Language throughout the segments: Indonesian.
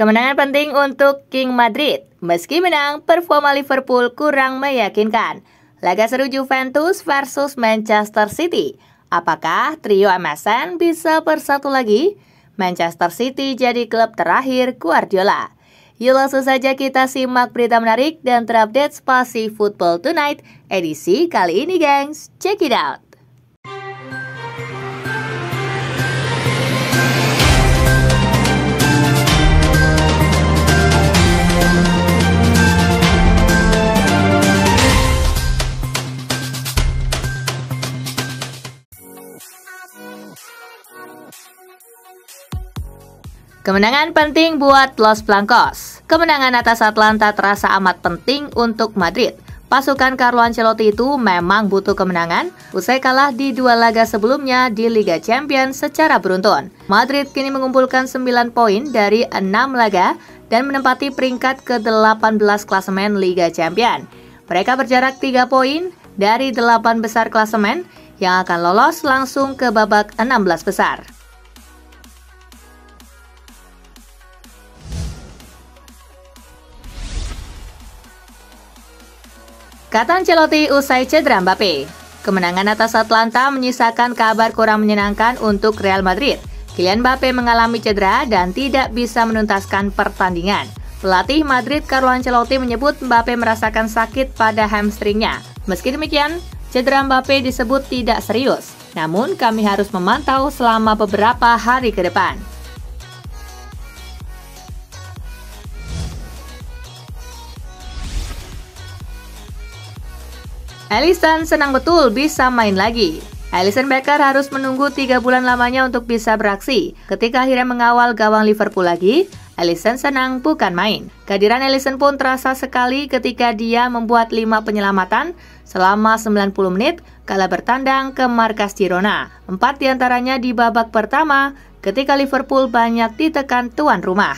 Kemenangan penting untuk King Madrid. Meski menang, performa Liverpool kurang meyakinkan. Laga seru Juventus versus Manchester City. Apakah trio MSN bisa bersatu lagi? Manchester City jadi klub terakhir Guardiola. Yuk langsung saja kita simak berita menarik dan terupdate Spasi Football Tonight edisi kali ini, gengs. Check it out. Kemenangan penting buat Los Blancos. Kemenangan atas Atlanta terasa amat penting untuk Madrid. Pasukan Carlo Ancelotti itu memang butuh kemenangan usai kalah di 2 laga sebelumnya di Liga Champions secara beruntun. Madrid kini mengumpulkan 9 poin dari 6 laga dan menempati peringkat ke-18 klasemen Liga Champions. Mereka berjarak 3 poin dari 8 besar klasemen yang akan lolos langsung ke babak 16 besar. Kata Ancelotti usai cedera Mbappe, kemenangan atas Atlanta menyisakan kabar kurang menyenangkan untuk Real Madrid. Kylian Mbappe mengalami cedera dan tidak bisa menuntaskan pertandingan. Pelatih Madrid Carlo Ancelotti menyebut Mbappe merasakan sakit pada hamstringnya. Meski demikian, cedera Mbappe disebut tidak serius. Namun kami harus memantau selama beberapa hari ke depan. Alisson senang betul bisa main lagi. Alisson Becker harus menunggu 3 bulan lamanya untuk bisa beraksi. Ketika akhirnya mengawal gawang Liverpool lagi, Alisson senang bukan main. Kehadiran Alisson pun terasa sekali ketika dia membuat 5 penyelamatan selama 90 menit kala bertandang ke markas Girona. 4 diantaranya di babak pertama ketika Liverpool banyak ditekan tuan rumah.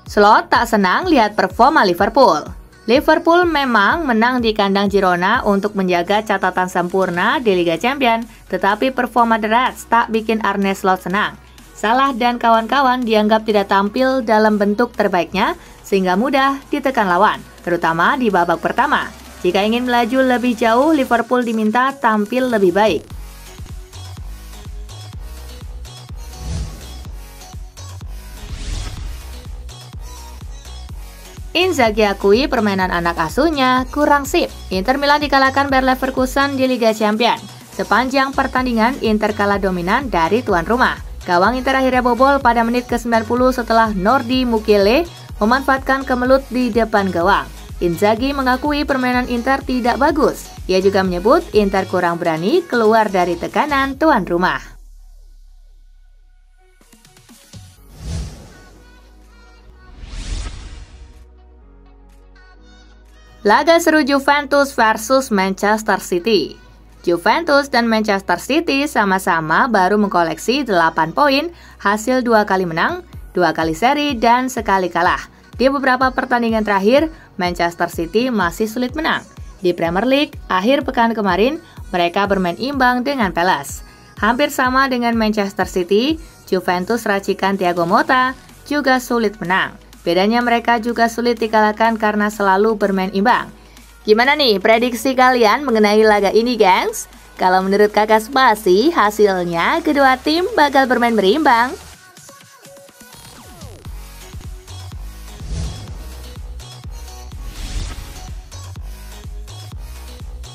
Slot tak senang lihat performa Liverpool. Liverpool memang menang di kandang Girona untuk menjaga catatan sempurna di Liga Champions, tetapi performa The Reds tak bikin Arne Slot senang. Salah dan kawan-kawan dianggap tidak tampil dalam bentuk terbaiknya sehingga mudah ditekan lawan, terutama di babak pertama. Jika ingin melaju lebih jauh, Liverpool diminta tampil lebih baik. Inzaghi akui permainan anak asuhnya kurang sip. Inter Milan dikalahkan Bayer Leverkusen di Liga Champions. Sepanjang pertandingan, Inter kalah dominan dari tuan rumah. Gawang Inter akhirnya bobol pada menit ke-90 setelah Nordi Mukiele memanfaatkan kemelut di depan gawang. Inzaghi mengakui permainan Inter tidak bagus. Ia juga menyebut Inter kurang berani keluar dari tekanan tuan rumah. Laga seru Juventus versus Manchester City. Juventus dan Manchester City sama-sama baru mengkoleksi 8 poin hasil 2 kali menang, 2 kali seri, dan sekali kalah. Di beberapa pertandingan terakhir, Manchester City masih sulit menang. Di Premier League, akhir pekan kemarin, mereka bermain imbang dengan Palace. Hampir sama dengan Manchester City, Juventus racikan Thiago Motta juga sulit menang. Bedanya mereka juga sulit dikalahkan karena selalu bermain imbang. Gimana nih prediksi kalian mengenai laga ini, gengs? Kalau menurut kakak Spasi, hasilnya kedua tim bakal bermain berimbang.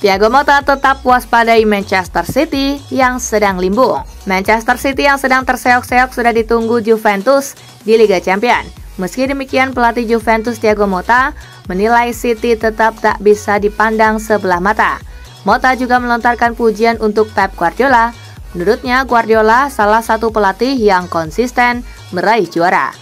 Thiago Motta tetap waspadai Manchester City yang sedang limbung. Manchester City yang sedang terseok-seok sudah ditunggu Juventus di Liga Champions. Meski demikian, pelatih Juventus Thiago Motta menilai City tetap tak bisa dipandang sebelah mata. Motta juga melontarkan pujian untuk Pep Guardiola. Menurutnya, Guardiola salah satu pelatih yang konsisten meraih juara.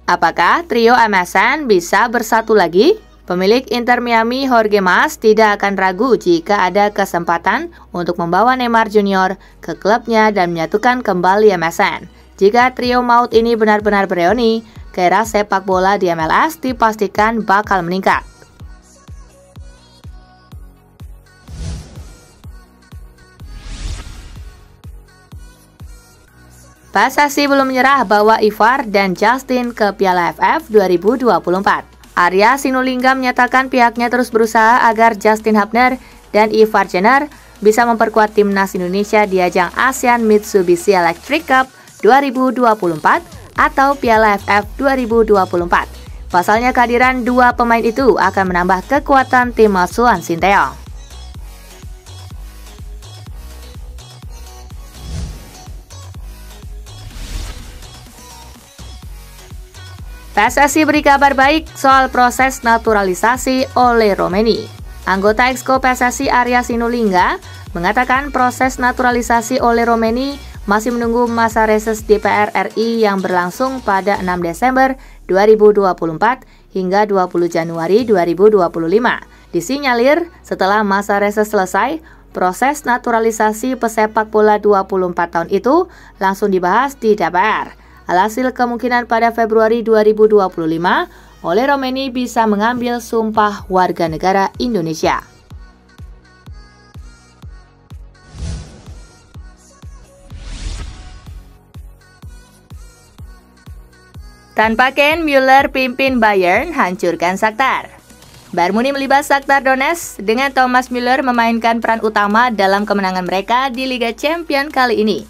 Apakah trio MSN bisa bersatu lagi? Pemilik Inter Miami Jorge Mas tidak akan ragu jika ada kesempatan untuk membawa Neymar Junior ke klubnya dan menyatukan kembali MSN. Jika trio maut ini benar-benar bereuni, gairah sepak bola di MLS dipastikan bakal meningkat. PSSI belum menyerah bawa Ivar dan Justin ke Piala AFF 2024. Arya Sinulinga menyatakan pihaknya terus berusaha agar Justin Hubner dan Ivar Jenner bisa memperkuat timnas Indonesia di ajang ASEAN Mitsubishi Electric Cup 2024 atau Piala AFF 2024. Pasalnya kehadiran dua pemain itu akan menambah kekuatan tim asuhan Sinteyong. PSSI beri kabar baik soal proses naturalisasi Ole Romeni. Anggota Exco PSSI Arya Sinulinga mengatakan proses naturalisasi Ole Romeni masih menunggu masa reses DPR RI yang berlangsung pada 6 Desember 2024 hingga 20 Januari 2025. Disinyalir setelah masa reses selesai, proses naturalisasi pesepak bola 24 tahun itu langsung dibahas di DPR. Alhasil kemungkinan pada Februari 2025, Ole Romeni bisa mengambil sumpah warga negara Indonesia. Tanpa Kane, Müller pimpin Bayern hancurkan Shakhtar. Bayern Munich melibas Shakhtar Donetsk dengan Thomas Müller memainkan peran utama dalam kemenangan mereka di Liga Champions kali ini.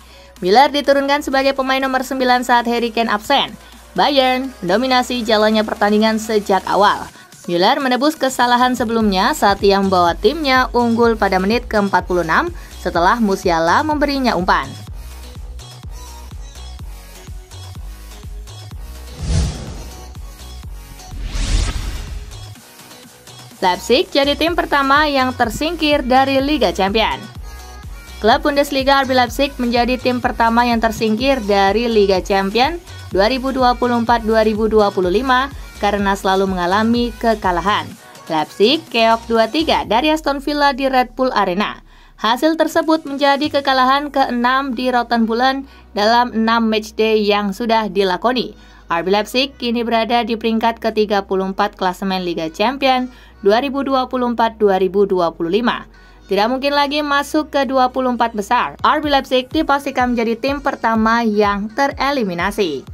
Müller diturunkan sebagai pemain nomor 9 saat Harry Kane absen. Bayern mendominasi jalannya pertandingan sejak awal. Müller menebus kesalahan sebelumnya saat ia membawa timnya unggul pada menit ke-46 setelah Musiala memberinya umpan. Leipzig jadi tim pertama yang tersingkir dari Liga Champions. Klub Bundesliga RB Leipzig menjadi tim pertama yang tersingkir dari Liga Champions 2024-2025 karena selalu mengalami kekalahan. Leipzig keok 2-3 dari Aston Villa di Red Bull Arena. Hasil tersebut menjadi kekalahan ke-6 di Rottenbullen dalam 6 matchday yang sudah dilakoni. RB Leipzig kini berada di peringkat ke-34 klasemen Liga Champions 2024-2025. Tidak mungkin lagi masuk ke 24 besar. RB Leipzig dipastikan menjadi tim pertama yang tereliminasi.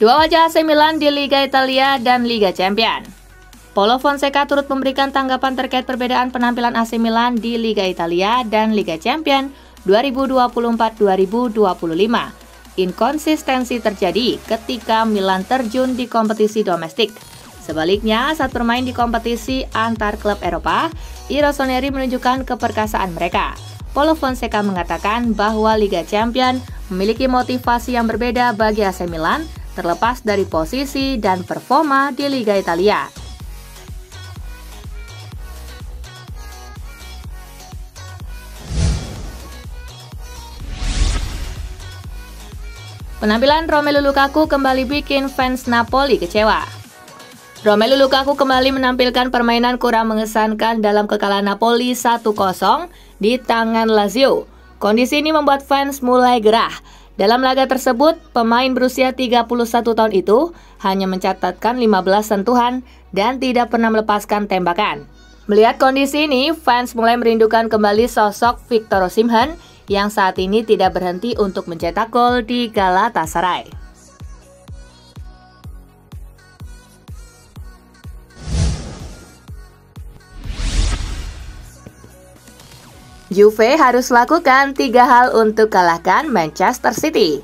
Dua wajah AC Milan di Liga Italia dan Liga Champions. Paulo Fonseca turut memberikan tanggapan terkait perbedaan penampilan AC Milan di Liga Italia dan Liga Champions 2024-2025. Inkonsistensi terjadi ketika Milan terjun di kompetisi domestik. Sebaliknya, saat bermain di kompetisi antar klub Eropa, I Rossoneri menunjukkan keperkasaan mereka. Paulo Fonseca mengatakan bahwa Liga Champions memiliki motivasi yang berbeda bagi AC Milan, terlepas dari posisi dan performa di Liga Italia. Penampilan Romelu Lukaku kembali bikin fans Napoli kecewa. Romelu Lukaku kembali menampilkan permainan kurang mengesankan dalam kekalahan Napoli 1-0 di tangan Lazio. Kondisi ini membuat fans mulai gerah. Dalam laga tersebut, pemain berusia 31 tahun itu hanya mencatatkan 15 sentuhan dan tidak pernah melepaskan tembakan. Melihat kondisi ini, fans mulai merindukan kembali sosok Victor Osimhen yang saat ini tidak berhenti untuk mencetak gol di Galatasaray. Juve harus lakukan 3 hal untuk kalahkan Manchester City.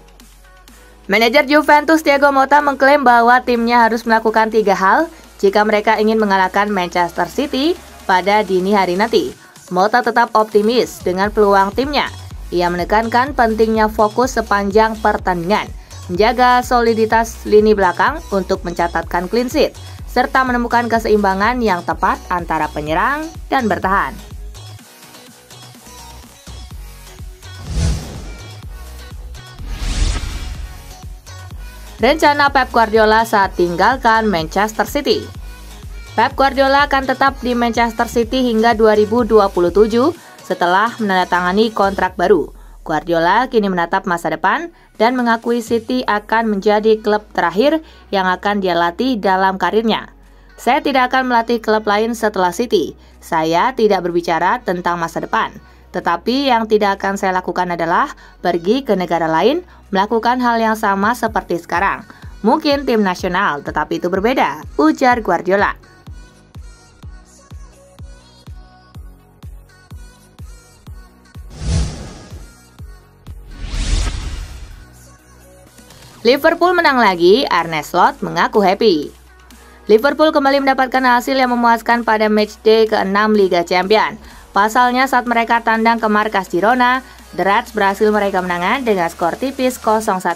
Manajer Juventus Thiago Motta mengklaim bahwa timnya harus melakukan 3 hal jika mereka ingin mengalahkan Manchester City pada dini hari nanti. Motta tetap optimis dengan peluang timnya. Ia menekankan pentingnya fokus sepanjang pertandingan, menjaga soliditas lini belakang untuk mencatatkan clean sheet, serta menemukan keseimbangan yang tepat antara penyerang dan bertahan. Rencana Pep Guardiola saat tinggalkan Manchester City. Pep Guardiola akan tetap di Manchester City hingga 2027 setelah menandatangani kontrak baru. Guardiola kini menatap masa depan dan mengakui City akan menjadi klub terakhir yang akan dia latih dalam karirnya. Saya tidak akan melatih klub lain setelah City. Saya tidak berbicara tentang masa depan. Tetapi yang tidak akan saya lakukan adalah pergi ke negara lain, melakukan hal yang sama seperti sekarang. Mungkin tim nasional, tetapi itu berbeda, ujar Guardiola. Liverpool menang lagi, Arne Slot mengaku happy. Liverpool kembali mendapatkan hasil yang memuaskan pada matchday ke-6 Liga Champions. Pasalnya saat mereka tandang ke markas Girona, The Reds berhasil meraih kemenangan dengan skor tipis 0-1.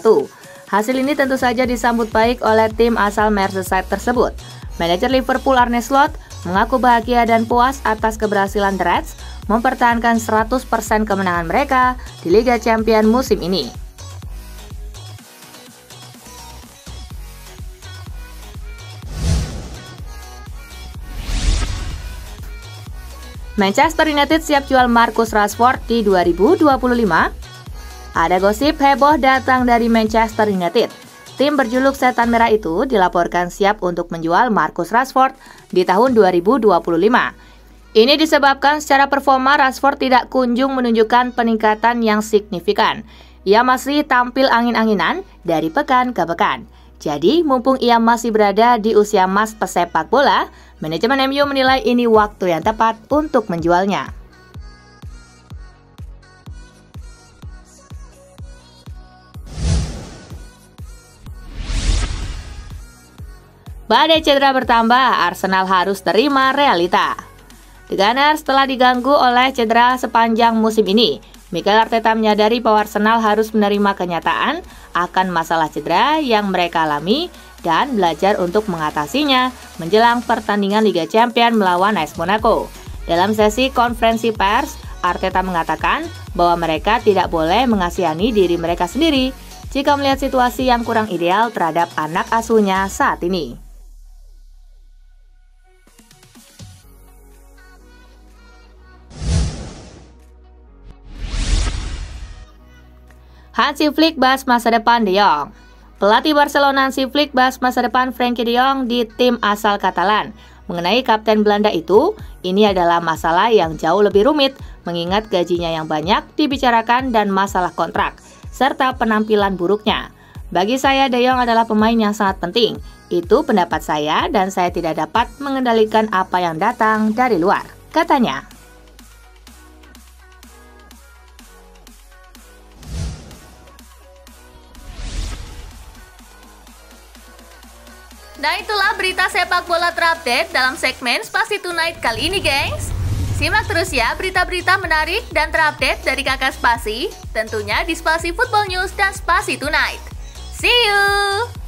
Hasil ini tentu saja disambut baik oleh tim asal Merseyside tersebut. Manajer Liverpool Arne Slot mengaku bahagia dan puas atas keberhasilan The Reds mempertahankan 100% kemenangan mereka di Liga Champions musim ini. Manchester United siap jual Marcus Rashford di 2025. Ada gosip heboh datang dari Manchester United. Tim berjuluk Setan Merah itu dilaporkan siap untuk menjual Marcus Rashford di tahun 2025. Ini disebabkan secara performa Rashford tidak kunjung menunjukkan peningkatan yang signifikan. Ia masih tampil angin-anginan dari pekan ke pekan. Jadi, mumpung ia masih berada di usia emas pesepak bola, manajemen MU menilai ini waktu yang tepat untuk menjualnya. Badai cedera bertambah, Arsenal harus terima realita. The Gunners telah diganggu oleh cedera sepanjang musim ini. Mikel Arteta menyadari bahwa Arsenal harus menerima kenyataan akan masalah cedera yang mereka alami dan belajar untuk mengatasinya menjelang pertandingan Liga Champions melawan AS Monaco. Dalam sesi konferensi pers, Arteta mengatakan bahwa mereka tidak boleh mengasihani diri mereka sendiri jika melihat situasi yang kurang ideal terhadap anak asuhnya saat ini. Hansi Flick bahas masa depan De Jong. Pelatih Barcelona Hansi Flick bahas masa depan Frenkie De Jong di tim asal Katalan. Mengenai kapten Belanda itu, ini adalah masalah yang jauh lebih rumit, mengingat gajinya yang banyak dibicarakan dan masalah kontrak, serta penampilan buruknya. Bagi saya, De Jong adalah pemain yang sangat penting. Itu pendapat saya dan saya tidak dapat mengendalikan apa yang datang dari luar, katanya. Nah, itulah berita sepak bola terupdate dalam segmen Spasi Tonight kali ini, gengs. Simak terus ya berita-berita menarik dan terupdate dari Kakak Spasi, tentunya di Spasi Football News dan Spasi Tonight. See you!